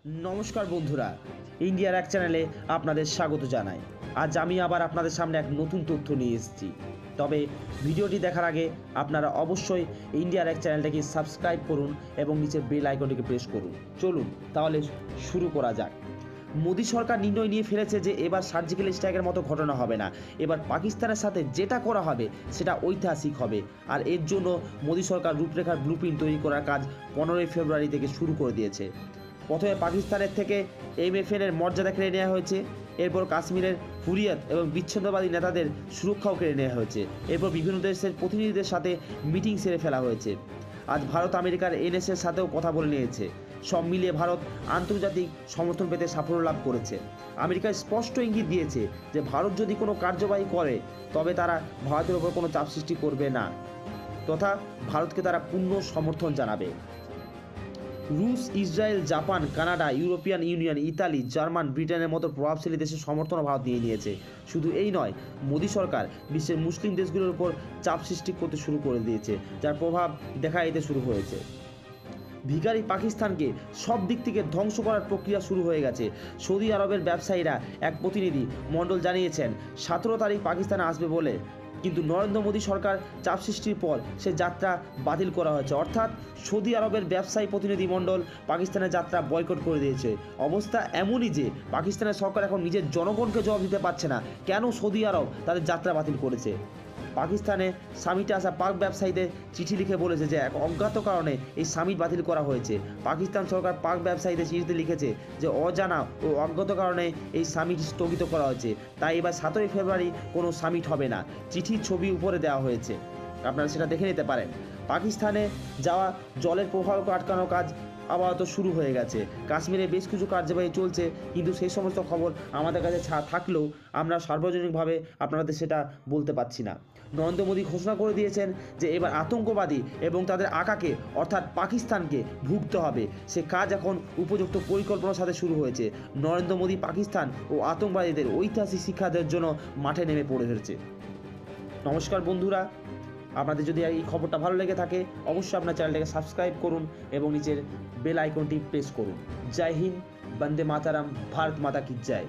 নমস্কার বন্ধুরা, ইন্ডিয়ার এক চ্যানেলে আপনাদের স্বাগত জানাই। আজ আমি আবার আপনাদের সামনে এক নতুন তথ্য নিয়ে এসেছি। তবে ভিডিওটি দেখার আগে আপনারা অবশ্যই ইন্ডিয়ার এক চ্যানেলটাকে সাবস্ক্রাইব করুন এবং নিচের বেল আইকনটিকে প্রেস করুন। চলুন তাহলে শুরু করা যাক। মোদী সরকার নির্ণয় নিয়ে ফেলেছে যে এবার সার্জিক্যাল স্ট্রাইকের মতো ঘটনা হবে না। এবার পাকিস্তানের সাথে যেটা করা হবে সেটা ঐতিহাসিক হবে। আর এর জন্য মোদী সরকার রূপরেখার ব্লুপ্রিন্ট তৈরি করার কাজ 15 ফেব্রুয়ারি থেকে শুরু করে দিয়েছে। প্রথমে পাকিস্তানের থেকে MFN-এর মর্যাদা কেড়ে নেওয়া হয়েছে, এরপর কাশ্মীরের হুরিয়াত এবং বিচ্ছিন্নতাবাদী নেতাদের সুরক্ষাও কেড়ে নেওয়া হয়েছে, এরপর বিভিন্ন দেশের প্রতিনিধিদের সাথে মিটিং সেরে ফেলা হয়েছে। আজ ভারত আমেরিকার NS-এর সাথেও কথা বলে নিয়েছে। সব মিলিয়ে ভারত আন্তর্জাতিক সমর্থন পেতে সাফল্য লাভ করেছে। আমেরিকা স্পষ্ট ইঙ্গিত দিয়েছে যে ভারত যদি কোনো কার্যবাহী করে তবে তারা ভারতের ওপর কোনো চাপ সৃষ্টি করবে না, তথা ভারতকে তারা পূর্ণ সমর্থন জানাবে। রুশ, Israel, Japan, Canada, European union, Italy, German, ব্রিটেনের মতো প্রভাবশালী দেশের সমর্থনও ভারত নিয়ে নিয়েছে। শুধু এই নয়, মোদী সরকার বিশ্বের মুসলিম দেশগুলোর উপর চাপ সৃষ্টি করতে শুরু করে দিয়েছে, যার প্রভাব দেখা দিতে শুরু হয়েছে। ভিখারি পাকিস্তানকে সব দিক থেকে ধ্বংস করার প্রক্রিয়া শুরু হয়ে গেছে। সৌদি আরবের ব্যবসায়ীরা এক প্রতিনিধি মণ্ডল জানিয়েছেন 17 তারিখ পাকিস্তানে আসবে বলে, কিন্তু নরেন্দ্র মোদী সরকার চাপ সৃষ্টির পর সে যাত্রা বাতিল করা হয়েছে। অর্থাৎ সৌদি আরবের ব্যবসায়ী প্রতিনিধি মণ্ডল পাকিস্তানের যাত্রা বয়কট করে দিয়েছে। অবস্থা এমনই যে পাকিস্তানের সরকার এখন নিজের জনগণকে জবাব দিতে পারছে না কেন সৌদি আরব তাদের যাত্রা বাতিল করেছে। পাকিস্তানে সামিটে আসা পাক ব্যবসায়ীদের চিঠি লিখে বলেছে যে এক অজ্ঞাত কারণে এই সামিট বাতিল করা হয়েছে। পাকিস্তান সরকার পাক ব্যবসায়ীদের চিঠিতে লিখেছে যে অজানা ও অজ্ঞাত কারণে এই সামিট স্থগিত করা হয়েছে, তাই এবার 17 ফেব্রুয়ারি কোনো সামিট হবে না। চিঠির ছবি উপরে দেওয়া হয়েছে, আপনারা সেটা দেখে নিতে পারেন। পাকিস্তানে যাওয়া জলের প্রবাহকে আটকানোর কাজ আপাতত শুরু হয়ে গেছে। কাশ্মীরে বেশ কিছু কার্যবাহী চলছে, কিন্তু সেই সমস্ত খবর আমাদের কাছে থাকলেও আমরা সার্বজনীনভাবে আপনাদের সেটা বলতে পারছি না। নরেন্দ্র মোদী ঘোষণা করে দিয়েছেন যে এবার আতঙ্কবাদী এবং তাদের আকাকে অর্থাৎ পাকিস্তানকে ভুগতে হবে। সে কাজ এখন উপযুক্ত পরিকল্পনার সাথে শুরু হয়েছে। নরেন্দ্র মোদী পাকিস্তান ও আতঙ্কবাদীদের ঐতিহাসিক শিক্ষা দেওয়ার জন্য মাঠে নেমে পড়েছে। নমস্কার বন্ধুরা, আপনাদের যদি এই খবরটা ভালো লেগে থাকে অবশ্যই আপনার চ্যানেলটাকে সাবস্ক্রাইব করুন এবং নিচের বেল আইকনটি প্রেস করুন। জয় হিন্দ, বন্দে মাতারাম, ভারত মাতা কি জয়।